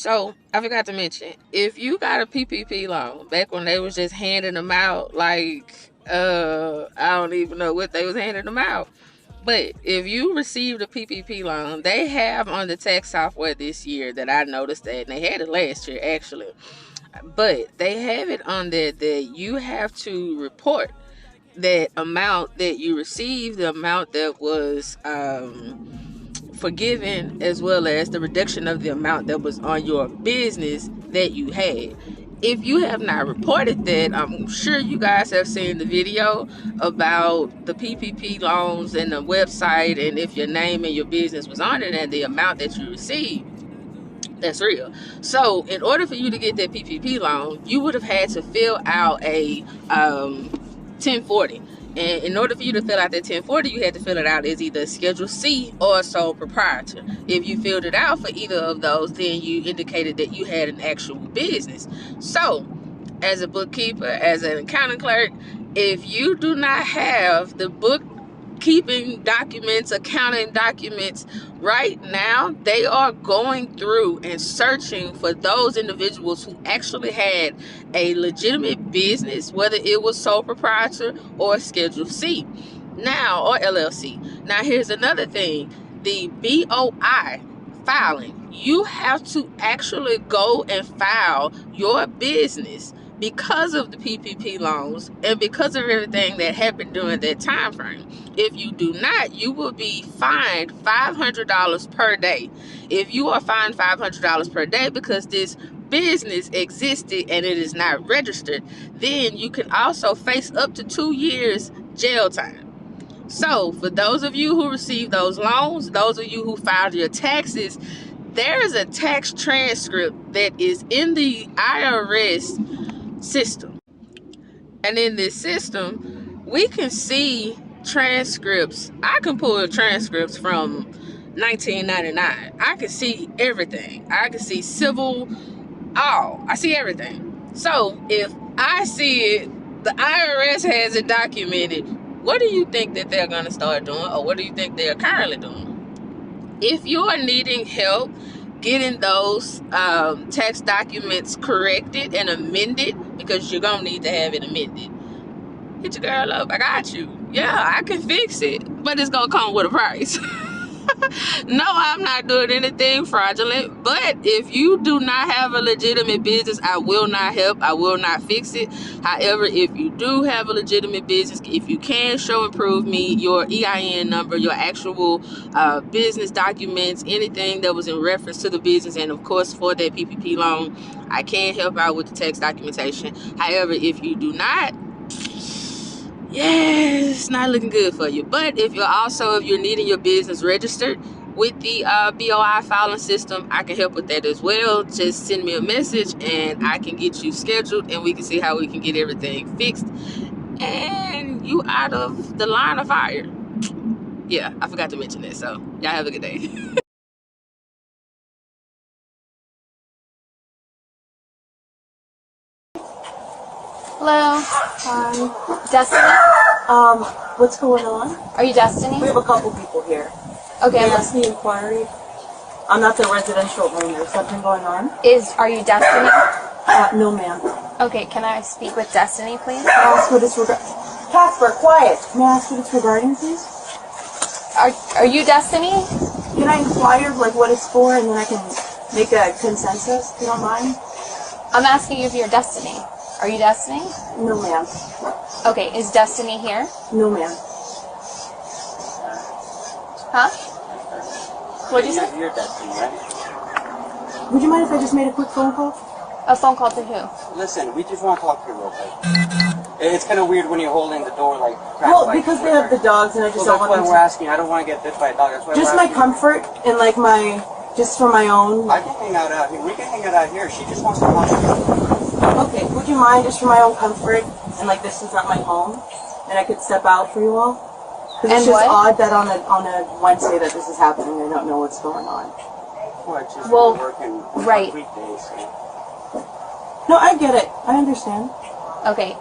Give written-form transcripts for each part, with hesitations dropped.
So I forgot to mention, if you got a PPP loan back when they was just handing them out, like I don't even know what they was handing them out. But if you received a PPP loan, they have on the tax software this year that I noticed that, and they had it last year actually, but they have it on there that you have to report that amount that you received, the amount that was forgiven, as well as the reduction of the amount that was on your business that you had. If you have not reported that, I'm sure you guys have seen the video about the PPP loans and the website, and if your name and your business was on it and the amount that you received, that's real. So in order for you to get that PPP loan, you would have had to fill out a 1040. And in order for you to fill out that 1040, you had to fill it out as either Schedule C or sole proprietor. If you filled it out for either of those, then you indicated that you had an actual business. So as a bookkeeper, as an accounting clerk, if you do not have the bookkeeping documents, accounting documents right now, they are going through and searching for those individuals who actually had a legitimate business, whether it was sole proprietor or Schedule C now, or LLC. Now here's another thing: the BOI filing. You have to actually go and file your business because of the PPP loans and because of everything that happened during that time frame. If you do not, you will be fined $500 per day. If you are fined $500 per day because this business existed and it is not registered, then you can also face up to 2 years jail time. So for those of you who received those loans, those of you who filed your taxes, there is a tax transcript that is in the IRS system. And in this system, we can see transcripts. I can pull transcripts from 1999. I can see everything. I can see civil, all. I see everything. So if I see it, the IRS has it documented, what do you think that they're going to start doing, or what do you think they're currently doing? If you are needing help getting those tax documents corrected and amended, because you're going to need to have it amended, hit your girl up. I got you. Yeah, I can fix it, but it's going to come with a price. No, I'm not doing anything fraudulent, but if you do not have a legitimate business, I will not help. I will not fix it. However, if you do have a legitimate business, if you can show and prove me your EIN number, your actual business documents, anything that was in reference to the business, and of course for that PPP loan, I can help out with the tax documentation. However, if you do not, it's not looking good for you. But if you're needing your business registered with the BOI filing system, I can help with that as well. Just send me a message and I can get you scheduled, and we can see how we can get everything fixed and you out of the line of fire. Yeah, I forgot to mention that. So y'all have a good day. Hello. Hi. Destiny? What's going on? Are you Destiny? We have a couple people here. Okay. That's the inquiry. I'm not the residential owner. Something going on? Are you Destiny? No, ma'am. Okay, can I speak with Destiny, please? May I ask what it's regarding? Casper, quiet. May I ask what it's regarding, please? Are you Destiny? Can I inquire, like, what it's for, and then I can make a consensus, if you don't mind? I'm asking if you're Destiny. Are you Destiny? No, ma'am. Okay, is Destiny here? No, ma'am. Huh? What'd you say? You're Destiny, right? Would you mind if I just made a quick phone call? A phone call to who? Listen, we just want to talk to you real quick. It's kind of weird when you're holding the door like cracked. Well, because they have the dogs, and I just well, don't that's want why them we're asking. I don't want to get bit by a dog. That's why Just we're my asking. comfort, and like just for my own. I can hang out here. We can hang out here. She just wants to talk to you. Okay, would you mind, just for my own comfort, and like this is not my home, and I could step out for you all? Because it's just odd that on a Wednesday that this is happening. I don't know what's going on. Well, it's just working weekdays. So. No, I get it. I understand. Okay,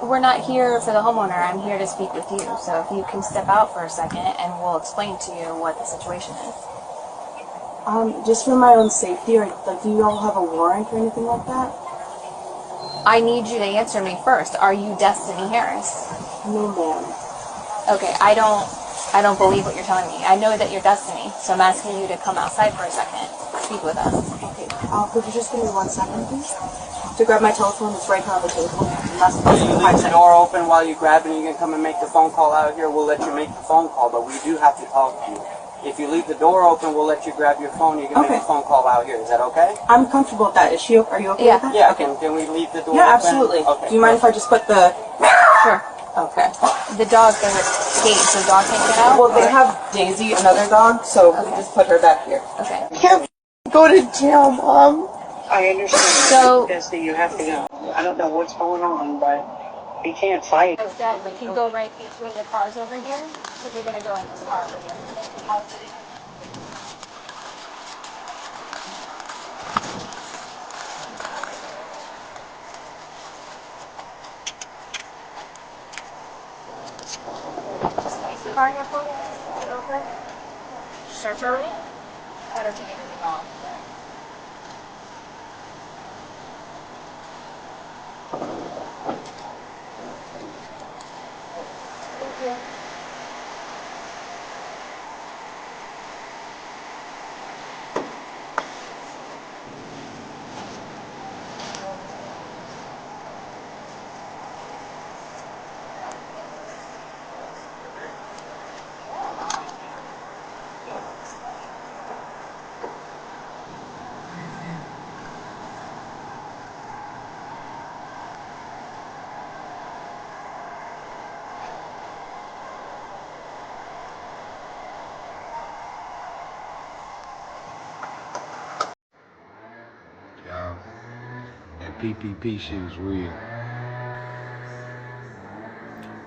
we're not here for the homeowner. I'm here to speak with you. So if you can step out for a second and we'll explain to you what the situation is. Just for my own safety, or like, do you all have a warrant or anything like that? I need you to answer me first. Are you Destiny Harris? No, ma'am. Okay, I don't believe what you're telling me. I know that you're Destiny, so I'm asking you to come outside for a second. Speak with us. Okay. Could you just give me 1 second, please? To grab my telephone, it's right here on the table. You leave the door open while you grab it and you can come and make the phone call out here. We'll let you make the phone call, but we do have to talk to you. If you leave the door open, we'll let you grab your phone. You can make the phone call out here. Is that okay? I'm comfortable with that. Are you okay with that? Yeah, okay. Can we leave the door open? Yeah, absolutely. Okay. Do you mind if I just put the... Sure. Okay. The dog, there's a gate, so the dog can't get out? Well, they have Daisy, another dog, so we just put her back here. Okay. I can't go to jail, Mom. I understand. So... Destiny, you have to go. I don't know what's going on, but he can't fight. Exactly. Can you go right between the cars over here? Because we're going to go in this car over here. Car here for you? Over? Search already? Better to get it off. Thank you. Y'all, that PPP shit is real.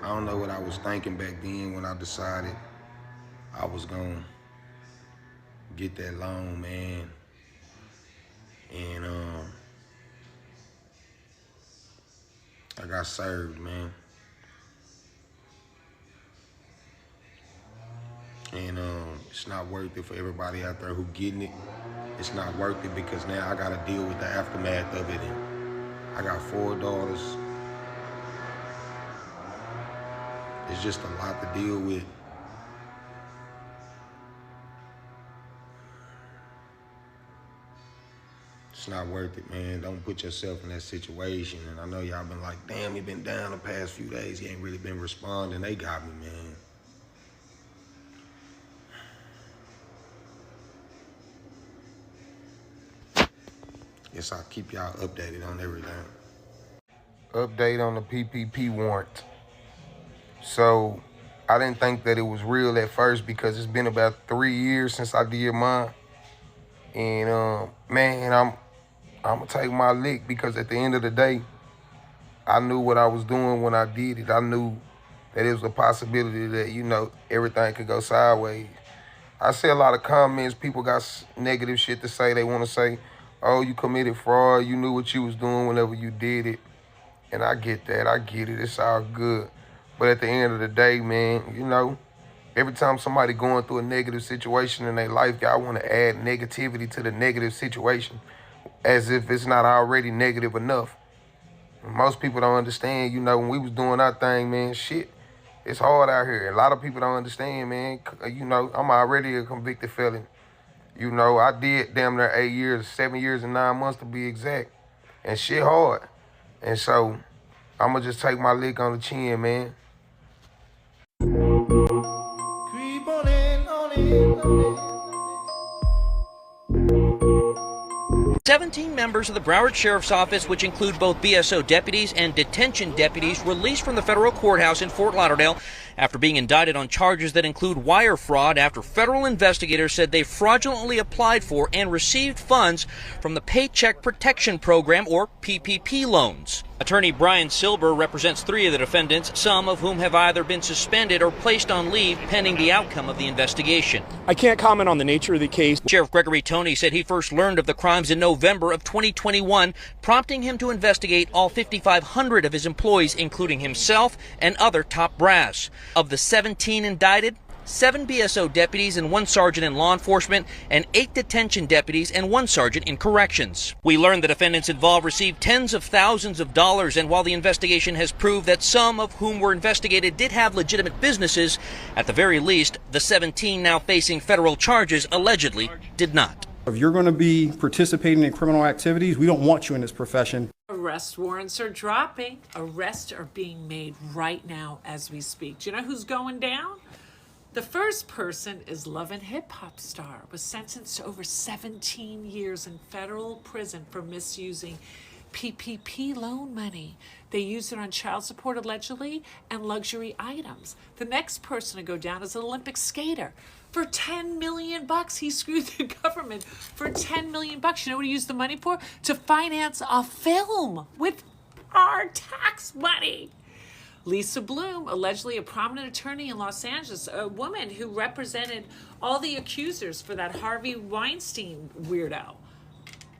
I don't know what I was thinking back then when I decided I was gonna get that loan, man. And I got served, man. And it's not worth it for everybody out there who getting it. It's not worth it because now I gotta deal with the aftermath of it. And I got 4 daughters. It's just a lot to deal with. It's not worth it, man. Don't put yourself in that situation. And I know y'all been like, damn, he been down the past few days. He ain't really been responding. They got me, man. Guess I'll keep y'all updated on everything. Update on the PPP warrant. So I didn't think that it was real at first because it's been about 3 years since I did mine. And man, I'm gonna take my lick because at the end of the day, I knew what I was doing when I did it. I knew that it was a possibility that, you know, everything could go sideways. I see a lot of comments, people got negative shit to say. They wanna say, oh, you committed fraud, you knew what you was doing whenever you did it. And I get that, I get it, it's all good. But at the end of the day, man, you know, every time somebody going through a negative situation in their life, y'all want to add negativity to the negative situation as if it's not already negative enough. Most people don't understand, you know, when we was doing our thing, man, shit, it's hard out here. A lot of people don't understand, man. You know, I'm already a convicted felon. You know, I did damn near 8 years, 7 years and 9 months to be exact. And shit hard. And so, I'm going to just take my lick on the chin, man. Creep on in, on in, on in. 17 members of the Broward Sheriff's Office, which include both BSO deputies and detention deputies, released from the federal courthouse in Fort Lauderdale after being indicted on charges that include wire fraud after federal investigators said they fraudulently applied for and received funds from the Paycheck Protection Program, or PPP loans. Attorney Brian Silber represents 3 of the defendants, some of whom have either been suspended or placed on leave pending the outcome of the investigation. I can't comment on the nature of the case. Sheriff Gregory Toney said he first learned of the crimes in November of 2021, prompting him to investigate all 5,500 of his employees, including himself and other top brass. Of the 17 indicted, 7 BSO deputies and 1 sergeant in law enforcement, and 8 detention deputies and 1 sergeant in corrections. We learned the defendants involved received tens of thousands of dollars, and while the investigation has proved that some of whom were investigated did have legitimate businesses, at the very least, the 17 now facing federal charges allegedly did not. If you're going to be participating in criminal activities, we don't want you in this profession. Arrest warrants are dropping. Arrests are being made right now as we speak. Do you know who's going down? The first person is Love and Hip Hop star, was sentenced to over 17 years in federal prison for misusing PPP loan money. They used it on child support allegedly and luxury items. The next person to go down is an Olympic skater. For $10 million, he screwed the government for $10 million. You know what he used the money for? To finance a film with our tax money. Lisa Bloom, allegedly a prominent attorney in Los Angeles, a woman who represented all the accusers for that Harvey Weinstein weirdo.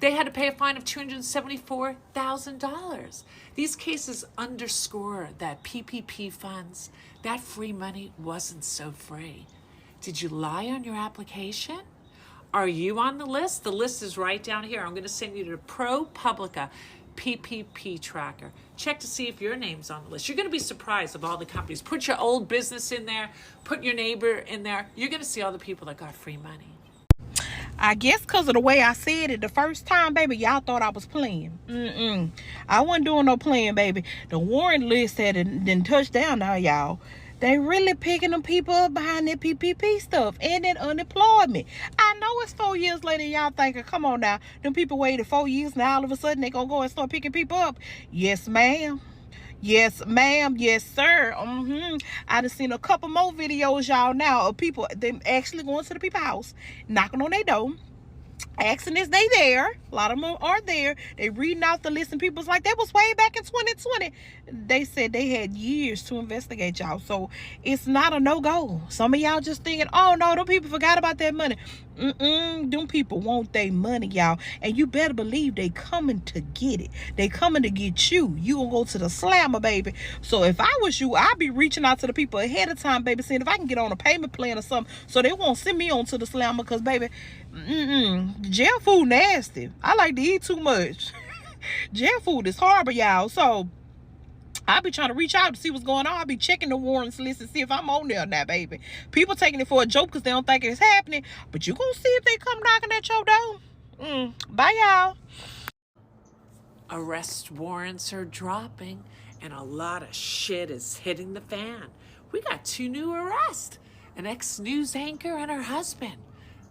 They had to pay a fine of $274,000. These cases underscore that PPP funds, that free money wasn't so free. Did you lie on your application? Are you on the list? The list is right down here. I'm going to send you to ProPublica PPP tracker. Check to see if your name's on the list. You're going to be surprised of all the companies. Put your old business in there. Put your neighbor in there. You're going to see all the people that got free money. I guess because of the way I said it the first time, baby, y'all thought I was playing. I wasn't doing no playing, baby. The warrant list had didn't touch down now, y'all. They really picking them people up behind that PPP stuff and that unemployment. I know it's 4 years later, y'all thinking, come on now, them people waited 4 years, now all of a sudden they gonna go and start picking people up. Yes, ma'am. Yes, ma'am. Yes, sir. I done seen a couple more videos, y'all, now of people, them actually going to the people's house, knocking on their door, asking is they there. A lot of them aren't there. They reading out the list, and people's like, that was way back in 2020. They said they had years to investigate, y'all. So it's not a no-go. Some of y'all just thinking, oh no, them people forgot about that money. Them people want their money, y'all, and you better believe they coming to get it. They coming to get you. You gonna go to the slammer, baby. So if I was you, I'd be reaching out to the people ahead of time, baby, seeing if I can get on a payment plan or something, so they won't send me on to the slammer. Because baby, jail food nasty. I like to eat too much. Jail food is horrible, y'all. So I be trying to reach out to see what's going on. I be checking the warrants list and see if I'm on there now, baby. People taking it for a joke because they don't think it's happening. But you gonna see if they come knocking at your door. Bye, y'all. Arrest warrants are dropping, and a lot of shit is hitting the fan. We got 2 new arrests. An ex-news anchor and her husband.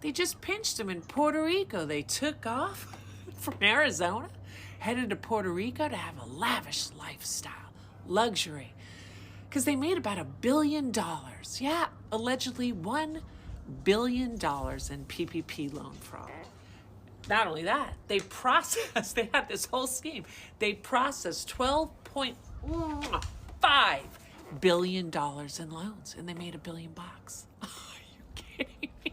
They just pinched him in Puerto Rico. They took off from Arizona, headed to Puerto Rico to have a lavish lifestyle. Luxury, because they made about $1 billion. Yeah, allegedly $1 billion in PPP loan fraud. Not only that, they had this whole scheme. They processed $12.5 billion in loans, and they made $1 billion. Are you kidding me?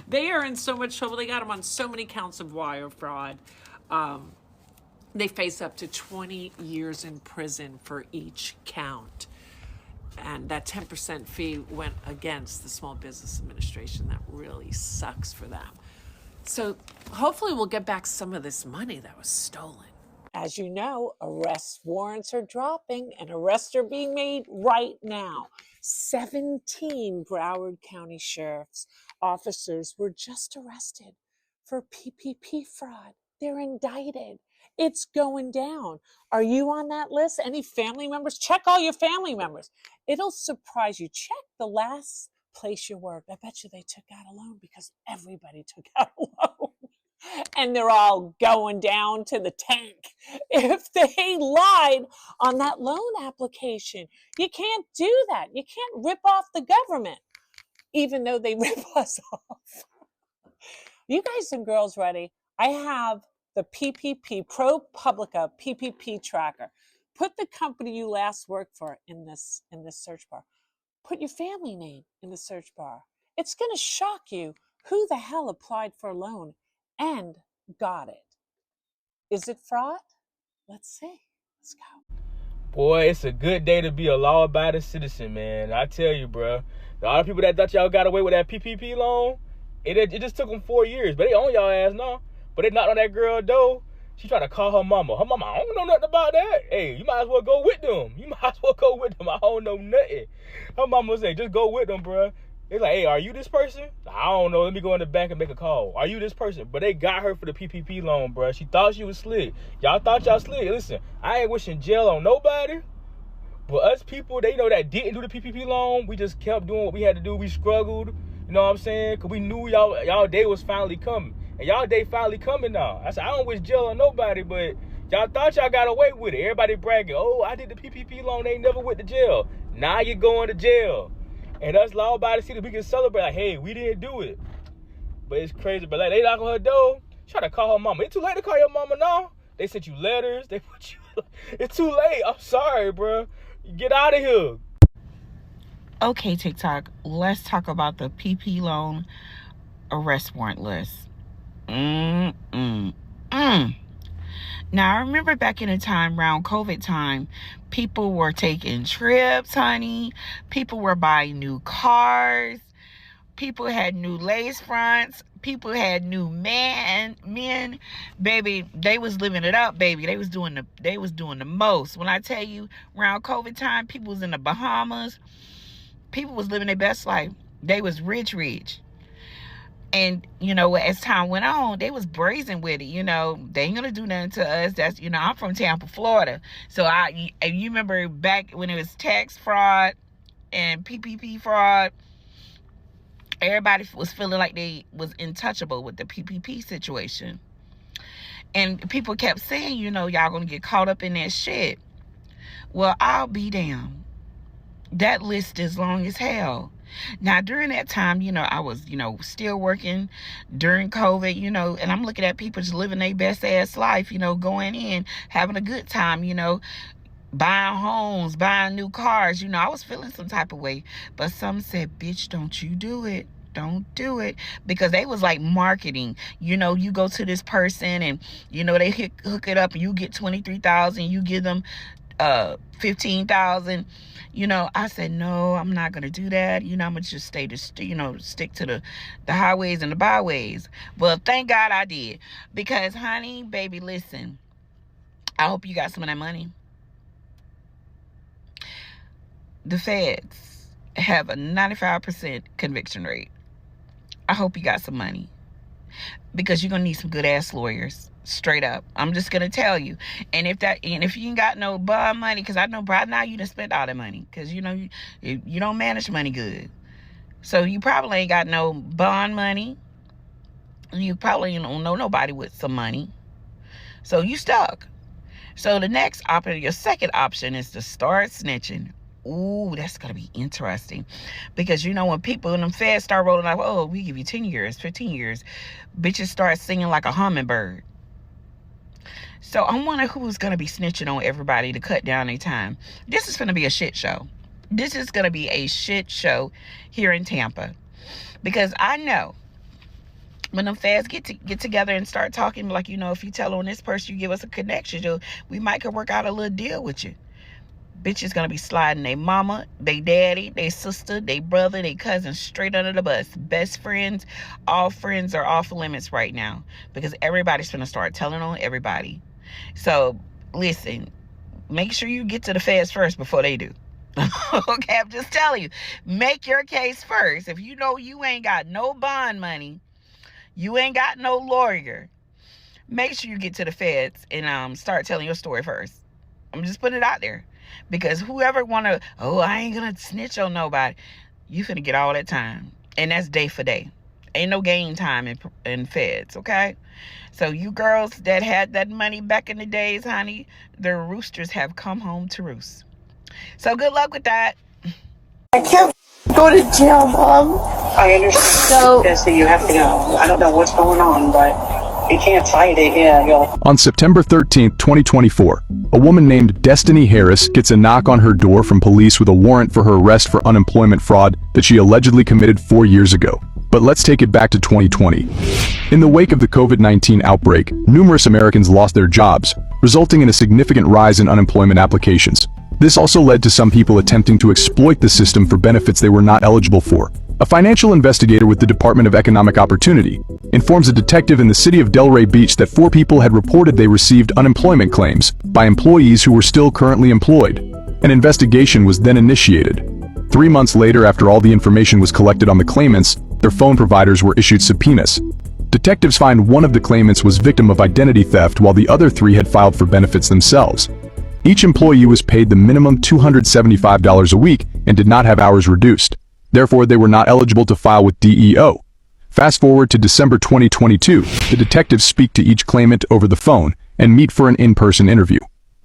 They are in so much trouble. They got them on so many counts of wire fraud. They face up to 20 years in prison for each count. And that 10% fee went against the Small Business Administration. That really sucks for them. So hopefully we'll get back some of this money that was stolen. As you know, arrest warrants are dropping and arrests are being made right now. 17 Broward County Sheriff's officers were just arrested for PPP fraud. They're indicted. It's going down. Are you on that list? Any family members? Check all your family members. It'll surprise you. Check the last place you worked. I bet you they took out a loan, because everybody took out a loan. And they're all going down to the tank if they lied on that loan application. You can't do that. You can't rip off the government, even though they rip us off. You guys and girls ready? I have the PPP, ProPublica PPP tracker. Put the company you last worked for in this search bar. Put your family name in the search bar. It's going to shock you who the hell applied for a loan and got it. Is it fraud? Let's see. Let's go. Boy, it's a good day to be a law-abiding citizen, man. I tell you, bro. A lot of people that thought y'all got away with that PPP loan, it just took them 4 years. But they own y'all ass now. But they knocked on that girl door. She tried to call her mama. Her mama, I don't know nothing about that. Hey, you might as well go with them. I don't know nothing. Her mama was saying, just go with them, bruh. It's like, hey, are you this person? I don't know. Let me go in the bank and make a call. Are you this person? But they got her for the PPP loan, bruh. She thought she was slick. Y'all thought y'all slick. Listen, I ain't wishing jail on nobody. But us people, they know that didn't do the PPP loan. We just kept doing what we had to do. We struggled. You know what I'm saying? Because we knew y'all day was finally coming. And y'all day finally coming now. I said, I don't wish jail on nobody, but y'all thought y'all got away with it. Everybody bragging, oh, I did the PPP loan. They never went to jail. Now you're going to jail. And us law-abiding citizens, we can celebrate like, hey, we didn't do it. But it's crazy. But like, they knock on her door, try to call her mama. It's too late to call your mama now. They sent you letters. They put you. It's too late. I'm sorry, bro. Get out of here. Okay, TikTok, let's talk about the PP loan arrest warrant list. Now, I remember back in the time, around COVID time, people were taking trips, honey. People were buying new cars. People had new lace fronts. People had new men. Baby, they was living it up, baby. They was doing the most. When I tell you, around COVID time, people was in the Bahamas. People was living their best life. They was rich. And, you know, as time went on, they was brazen with it. You know, they ain't gonna do nothing to us. That's, you know, I'm from Tampa, Florida. So you remember back when it was tax fraud and PPP fraud, everybody was feeling like they was untouchable with the PPP situation. And people kept saying, you know, y'all gonna get caught up in that shit. Well, I'll be damned. That list is long as hell. Now, during that time, you know, I was, you know, still working during COVID, you know, and I'm looking at people just living their best ass life, you know, going in, having a good time, you know, buying homes, buying new cars. You know, I was feeling some type of way. But some said, bitch, don't you do it. Don't do it. Because they was like marketing. You know, you go to this person and, you know, they hook it up and you get $23,000. You give them $15,000. You know, I said, no, I'm not going to do that. You know, I'm going to just stick to the highways and the byways. Well, thank God I did. Because, honey, baby, listen, I hope you got some of that money. The feds have a 95% conviction rate. I hope you got some money. Because you're going to need some good-ass lawyers. Straight up. I'm just gonna tell you. And if you ain't got no bond money, because I know by now you done spent all that money, because you know you don't manage money good, so you probably ain't got no bond money. You probably don't know nobody with some money, so you stuck. So the next option, your second option, is to start snitching. Ooh, that's gonna be interesting, because you know when people in them feds start rolling like, oh, we give you 10 years, 15 years, bitches start singing like a hummingbird. So I wonder who's going to be snitching on everybody to cut down their time. This is going to be a shit show. This is going to be a shit show here in Tampa. Because I know when them feds get together and start talking, like, you know, if you tell on this person, you give us a connection, we might could work out a little deal with you. Bitch is going to be sliding their mama, their daddy, their sister, their brother, their cousin straight under the bus. Best friends, all friends are off limits right now. Because everybody's going to start telling on everybody. So, listen, make sure you get to the feds first before they do. Okay, I'm just telling you. Make your case first. If you know you ain't got no bond money, you ain't got no lawyer, make sure you get to the feds and start telling your story first. I'm just putting it out there. Because whoever wanna, oh, I ain't gonna snitch on nobody, you finna get all that time. And that's day for day. Ain't no game time in feds, okay? So you girls that had that money back in the days, honey, the roosters have come home to roost. So good luck with that. I can't go to jail, Mom. I understand that you have to go. I don't know what's going on, but you can't fight it. Yeah, you'll. On September 13th, 2024, a woman named Destiny Harris gets a knock on her door from police with a warrant for her arrest for unemployment fraud that she allegedly committed 4 years ago. But let's take it back to 2020. In the wake of the COVID-19 outbreak, numerous Americans lost their jobs, resulting in a significant rise in unemployment applications. This also led to some people attempting to exploit the system for benefits they were not eligible for. A financial investigator with the Department of Economic Opportunity informs a detective in the city of Delray Beach that 4 people had reported they received unemployment claims by employees who were still currently employed. An investigation was then initiated. 3 months later, after all the information was collected on the claimants, their phone providers were issued subpoenas. Detectives find one of the claimants was victim of identity theft while the other 3 had filed for benefits themselves. Each employee was paid the minimum $275 a week and did not have hours reduced. Therefore, they were not eligible to file with DEO. Fast forward to December 2022, the detectives speak to each claimant over the phone and meet for an in-person interview.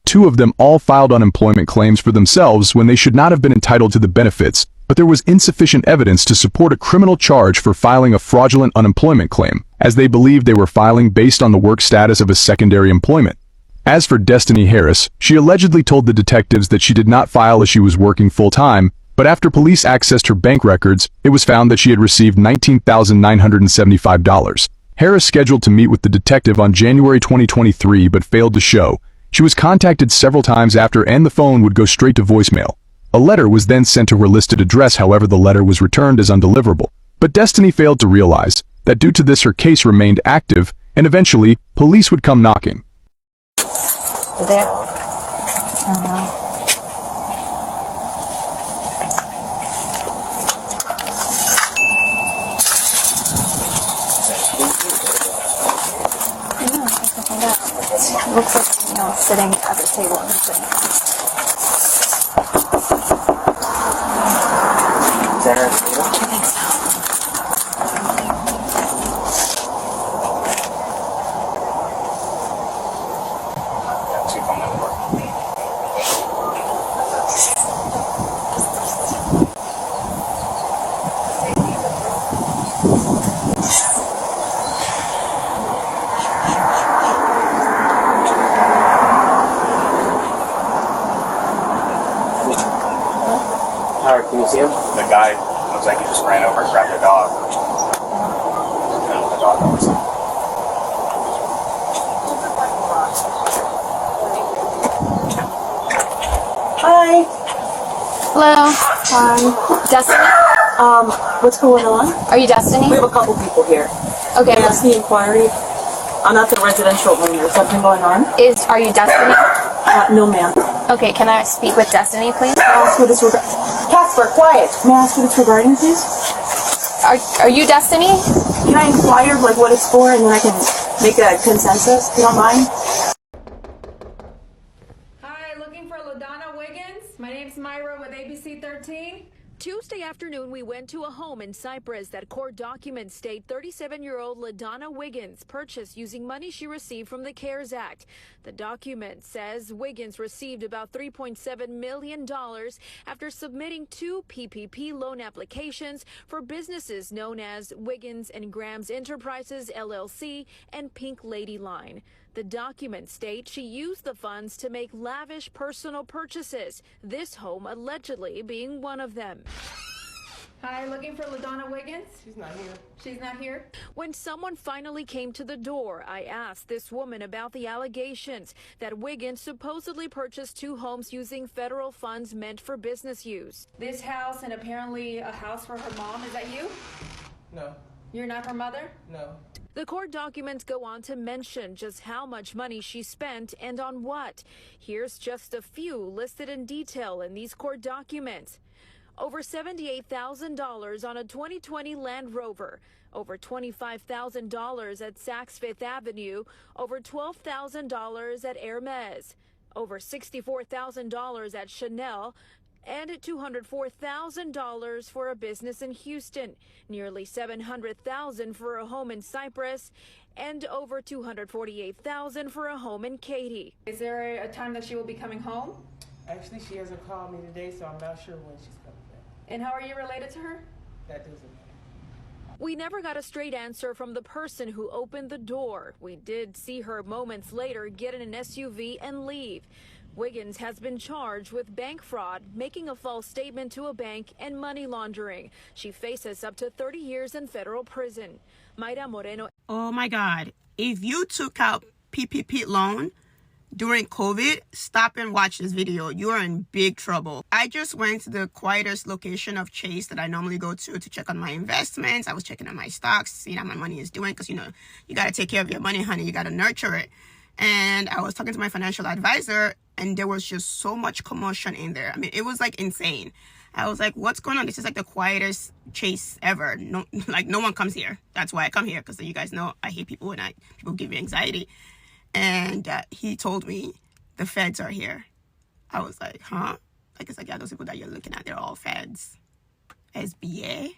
2 of them all filed unemployment claims for themselves when they should not have been entitled to the benefits, but there was insufficient evidence to support a criminal charge for filing a fraudulent unemployment claim, as they believed they were filing based on the work status of a secondary employment. As for Destiny Harris, she allegedly told the detectives that she did not file as she was working full-time, but after police accessed her bank records, it was found that she had received $19,975. Harris scheduled to meet with the detective on January 2023 but failed to show. She was contacted several times after and the phone would go straight to voicemail. A letter was then sent to her listed address, however the letter was returned as undeliverable. But Destiny failed to realize that due to this her case remained active, and eventually, police would come knocking. There. Looks like, sitting at the table and sitting. Is that her? I think so. Can you see him? The guy looks like he just ran over and grabbed the dog. The dog was. Hi. Hello. Hi. Destiny? What's going on? Are you Destiny? We have a couple people here. Okay. That's the inquiry. I'm at the residential home. Is something going on? Are you Destiny? No, ma'am. Okay, can I speak with Destiny, please? May I ask what it's regarding? Casper, quiet. May I ask what it's regarding, please? Are you Destiny? Can I inquire like what it's for, and then I can make a consensus, if you don't mind? Hi, looking for LaDonna Wiggins? My name's Myra with ABC 13. Tuesday afternoon, we went to a home in Cypress that court documents state 37-year-old LaDonna Wiggins purchased using money she received from the CARES Act. The document says Wiggins received about $3.7 million after submitting 2 PPP loan applications for businesses known as Wiggins and Grams Enterprises, LLC, and Pink Lady Line. The documents state she used the funds to make lavish personal purchases, this home allegedly being one of them. Hi, looking for LaDonna Wiggins? She's not here. She's not here? When someone finally came to the door, I asked this woman about the allegations that Wiggins supposedly purchased 2 homes using federal funds meant for business use. This house and apparently a house for her mom. Is that you? No. You're not her mother? No. The court documents go on to mention just how much money she spent and on what. Here's just a few listed in detail in these court documents. Over $78,000 on a 2020 Land Rover, over $25,000 at Saks Fifth Avenue, over $12,000 at Hermes, over $64,000 at Chanel, and $204,000 for a business in Houston, nearly $700,000 for a home in Cypress, and over $248,000 for a home in Katy. Is there a time that she will be coming home? Actually, she hasn't called me today, so I'm not sure when she's coming back. And how are you related to her? That doesn't matter. We never got a straight answer from the person who opened the door. We did see her moments later get in an SUV and leave. Wiggins has been charged with bank fraud, making a false statement to a bank, and money laundering. She faces up to 30 years in federal prison. Mayra Moreno. Oh my God. If you took out PPP loan, during COVID, stop and watch this video. You are in big trouble. I just went to the quietest location of Chase that I normally go to check on my investments. I was checking on my stocks, seeing how my money is doing, because, you know, you got to take care of your money, honey. You got to nurture it. And I was talking to my financial advisor, and there was just so much commotion in there. I mean, it was like insane. I was like, what's going on? This is like the quietest Chase ever. No, like no one comes here. That's why I come here, because you guys know I hate people and people give me anxiety. And he told me the feds are here. I was like, huh? Like, it's like, yeah, those people that you're looking at, they're all feds. SBA?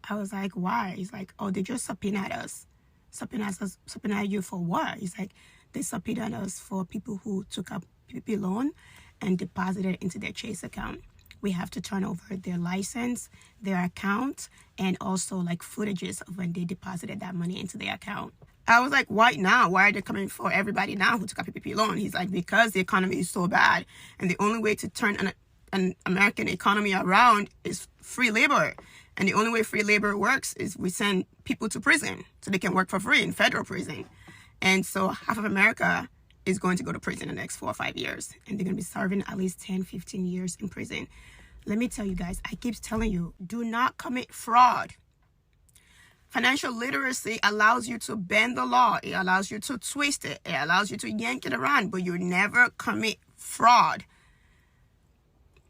I was like, why? He's like, oh, they just subpoenaed us. Subpoenaed you for what? He's like, they subpoenaed us for people who took up PPP loan and deposited it into their Chase account. We have to turn over their license, their account, and also like footages of when they deposited that money into their account. I was like, why now? Why are they coming for everybody now who took a PPP loan? He's like, because the economy is so bad, and the only way to turn an American economy around is free labor. And the only way free labor works is we send people to prison so they can work for free in federal prison. And so half of America is going to go to prison in the next 4 or 5 years, and they're going to be serving at least 10, 15 years in prison. Let me tell you guys, I keep telling you, do not commit fraud. Financial literacy allows you to bend the law. It allows you to twist it. It allows you to yank it around, but you never commit fraud.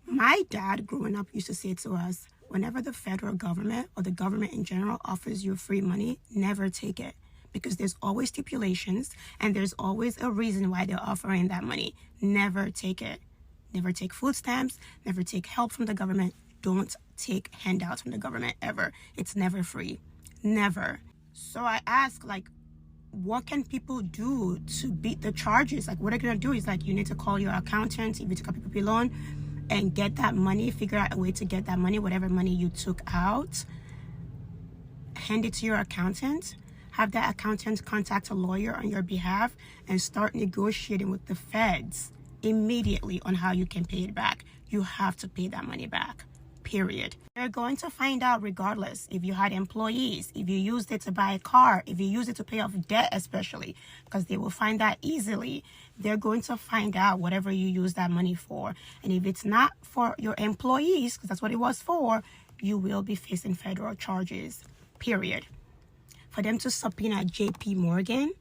My dad growing up used to say to us, whenever the federal government or the government in general offers you free money, never take it. Because there's always stipulations and there's always a reason why they're offering that money. Never take it. Never take food stamps. Never take help from the government. Don't take handouts from the government ever. It's never free. Never. So I ask, like, what can people do to beat the charges? Like, what are they going to do? Is like, you need to call your accountant if you took a PPP loan and get that money, figure out a way to get that money, whatever money you took out, hand it to your accountant. Have that accountant contact a lawyer on your behalf and start negotiating with the feds immediately on how you can pay it back. You have to pay that money back, period. They're going to find out regardless if you had employees, if you used it to buy a car, if you used it to pay off debt especially, because they will find that easily. They're going to find out whatever you use that money for. And if it's not for your employees, because that's what it was for, you will be facing federal charges, period. For them to subpoena JP Morgan,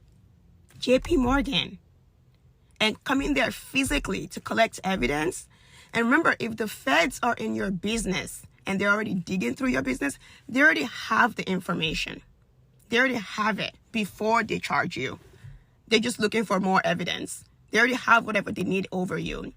and come in there physically to collect evidence. And remember, if the feds are in your business and they're already digging through your business, they already have the information. They already have it before they charge you. They're just looking for more evidence. They already have whatever they need over you.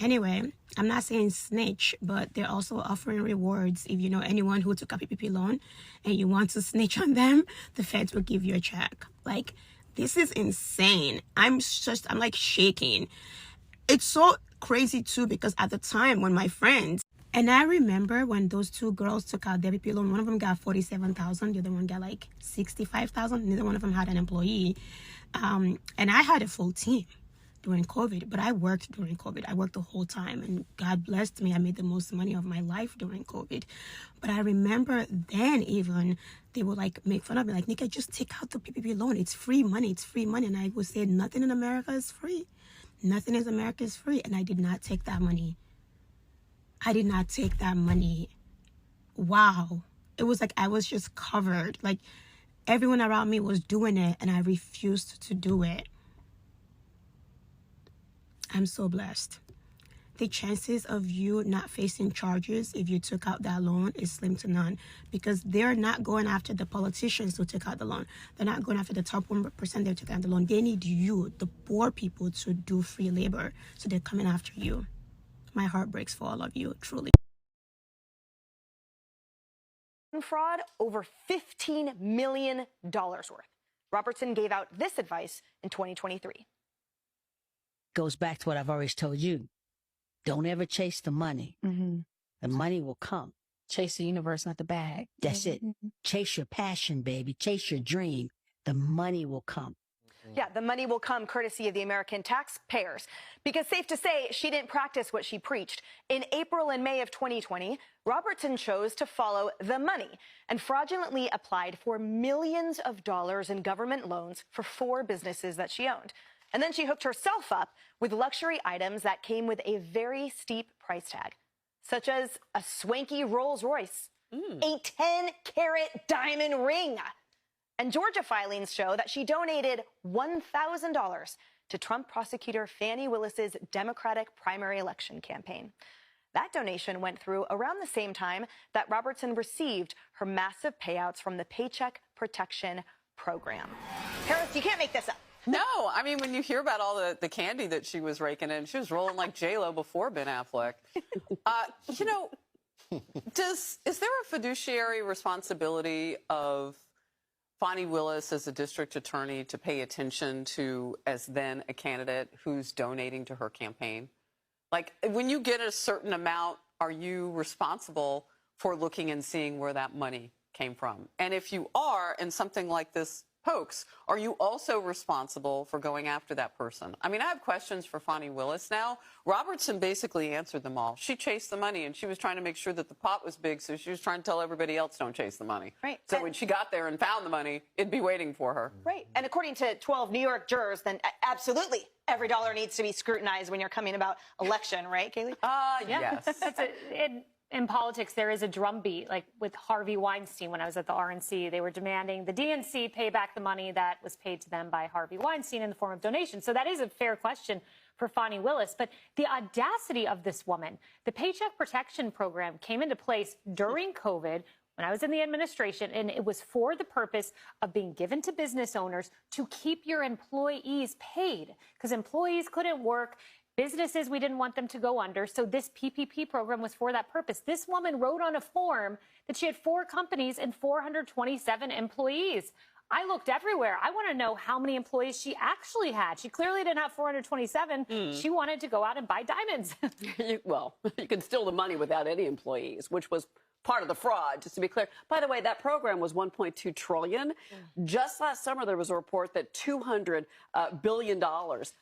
Anyway, I'm not saying snitch, but they're also offering rewards. If you know anyone who took a PPP loan and you want to snitch on them, the feds will give you a check. Like, this is insane. I'm like shaking. It's so crazy too, because at the time when my friends, and I remember when those two girls took out their PPP loan, one of them got $47,000, the other one got like $65,000. Neither one of them had an employee. And I had a full team during COVID, but I worked during COVID. I worked the whole time, and God blessed me. I made the most money of my life during COVID. But I remember then even they would like make fun of me, like, Nika, just take out the PPP loan. It's free money. It's free money. And I would say, nothing in America is free. Nothing in America is free. And I did not take that money. I did not take that money. Wow. It was like I was just covered. Like, everyone around me was doing it, and I refused to do it. I'm so blessed. The chances of you not facing charges if you took out that loan is slim to none, because they're not going after the politicians who took out the loan. They're not going after the top 1% that took out the loan. They need you, the poor people, to do free labor. So they're coming after you. My heart breaks for all of you, truly. Fraud over $15 million worth. Robertson gave out this advice in 2023. Goes back to what I've always told you. Don't ever chase the money. The money will come. Chase the universe, not the bag. That's it. Chase your passion, baby. Chase your dream. The money will come. Yeah, the money will come courtesy of the American taxpayers. Because safe to say, she didn't practice what she preached. In April and May of 2020, Robertson chose to follow the money and fraudulently applied for millions of dollars in government loans for 4 businesses that she owned. And then she hooked herself up with luxury items that came with a very steep price tag, such as a swanky Rolls Royce, a 10-carat diamond ring. And Georgia filings show that she donated $1,000 to Trump prosecutor Fani Willis's Democratic primary election campaign. That donation went through around the same time that Robertson received her massive payouts from the Paycheck Protection Program. Harris, you can't make this up. No, I mean, when you hear about all the candy that she was raking in, she was rolling like J-Lo before Ben Affleck. You know, is there a fiduciary responsibility of Fani Willis as a district attorney to pay attention to, as then a candidate who's donating to her campaign? Like, when you get a certain amount, are you responsible for looking and seeing where that money came from? And if you are, and something like this hoax, are you also responsible for going after that person? I mean, I have questions for Fani Willis now. Robertson basically answered them all. She chased the money, and she was trying to make sure that the pot was big, so she was trying to tell everybody else, don't chase the money. Right. So when she got there and found the money, it'd be waiting for her. Right. And according to 12 New York jurors, then absolutely every dollar needs to be scrutinized when you're coming about election, right, Kaylee? Yeah. Yes. In politics, there is a drumbeat, like with Harvey Weinstein when I was at the RNC. They were demanding the DNC pay back the money that was paid to them by Harvey Weinstein in the form of donations. So that is a fair question for Fani Willis. But the audacity of this woman, the Paycheck Protection Program came into place during COVID when I was in the administration, and it was for the purpose of being given to business owners to keep your employees paid because employees couldn't work. Businesses, we didn't want them to go under. So this PPP program was for that purpose. This woman wrote on a form that she had 4 companies and 427 employees. I looked everywhere. I want to know how many employees she actually had. She clearly didn't have 427. She wanted to go out and buy diamonds. Well, you can steal the money without any employees, which was part of the fraud, just to be clear. By the way, that program was $1.2 trillion. Just last summer, there was a report that $200 billion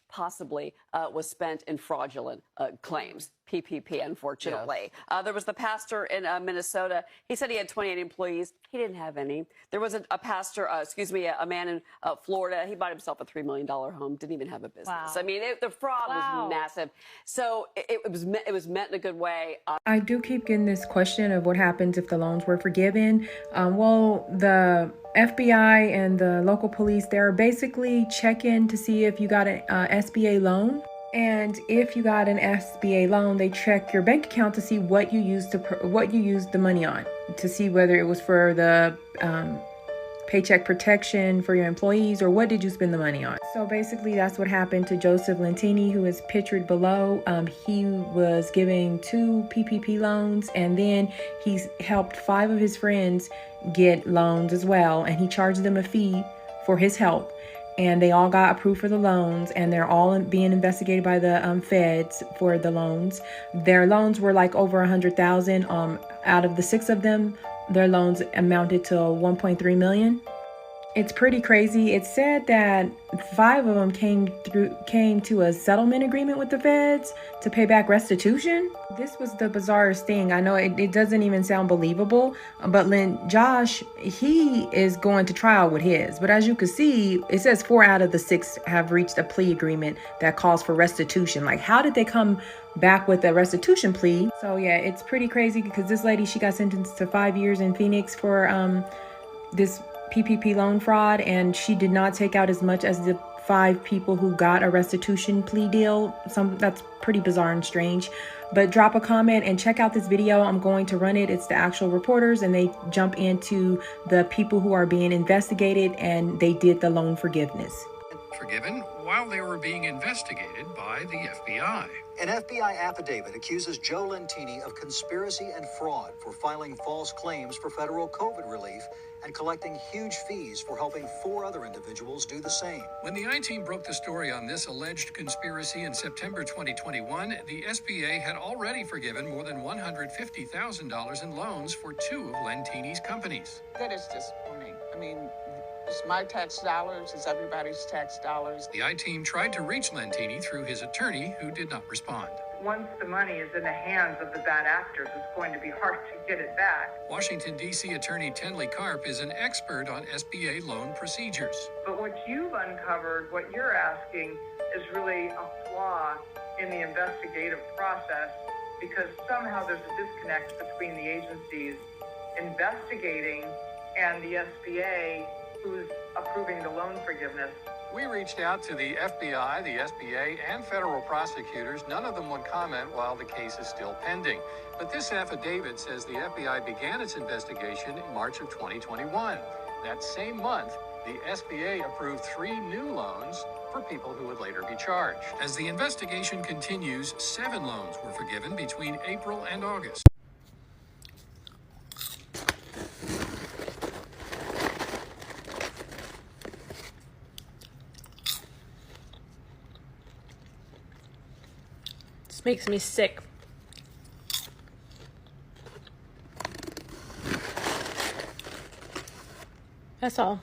possibly was spent in fraudulent claims. PPP, unfortunately. Yes. There was the pastor in Minnesota. He said he had 28 employees. He didn't have any. There was a pastor, a man in Florida. He bought himself a $3 million home. Didn't even have a business. Wow. I mean, the fraud was massive. So it was meant in a good way. I do keep getting this question of what happens if the loans were forgiven. Well, the FBI and the local police, they're basically checking to see if you got an SBA loan. And if you got an SBA loan, they check your bank account to see what you used the money on, to see whether it was for the paycheck protection for your employees or what did you spend the money on. So basically that's what happened to Joseph Lentini, who is pictured below. He was giving 2 PPP loans, and then he's helped 5 of his friends get loans as well, and he charged them a fee for his help. And they all got approved for the loans, and they're all being investigated by the feds for the loans. Their loans were like over 100,000. Out of the 6 of them, their loans amounted to 1.3 million. It's pretty crazy. It said that 5 of them came to a settlement agreement with the feds to pay back restitution. This was the bizarrest thing. I know it doesn't even sound believable, but Josh, he is going to trial with his. But as you can see, it says 4 out of the 6 have reached a plea agreement that calls for restitution. Like, how did they come back with a restitution plea? So yeah, it's pretty crazy because this lady, she got sentenced to 5 years in Phoenix for this PPP loan fraud, and she did not take out as much as the 5 people who got a restitution plea deal. That's pretty bizarre and strange. But drop a comment and check out this video. I'm going to run it. It's the actual reporters, and they jump into the people who are being investigated, and they did the loan forgiveness. Forgiven while they were being investigated by the FBI. An FBI affidavit accuses Joe Lentini of conspiracy and fraud for filing false claims for federal COVID relief and collecting huge fees for helping 4 other individuals do the same. When the I-Team broke the story on this alleged conspiracy in September 2021, the SBA had already forgiven more than $150,000 in loans for 2 of Lentini's companies. That is disappointing. I mean, it's my tax dollars, it's everybody's tax dollars. The I-Team tried to reach Lentini through his attorney, who did not respond. Once the money is in the hands of the bad actors, it's going to be hard to get it back. Washington, D.C. Attorney Tenley Karp is an expert on SBA loan procedures. But what you've uncovered, what you're asking, is really a flaw in the investigative process because somehow there's a disconnect between the agencies investigating and the SBA who's approving the loan forgiveness. We reached out to the FBI, the SBA, and federal prosecutors. None of them would comment while the case is still pending. But this affidavit says the FBI began its investigation in March of 2021. That same month, the SBA approved 3 new loans for people who would later be charged. As the investigation continues, 7 loans were forgiven between April and August. This makes me sick. That's all.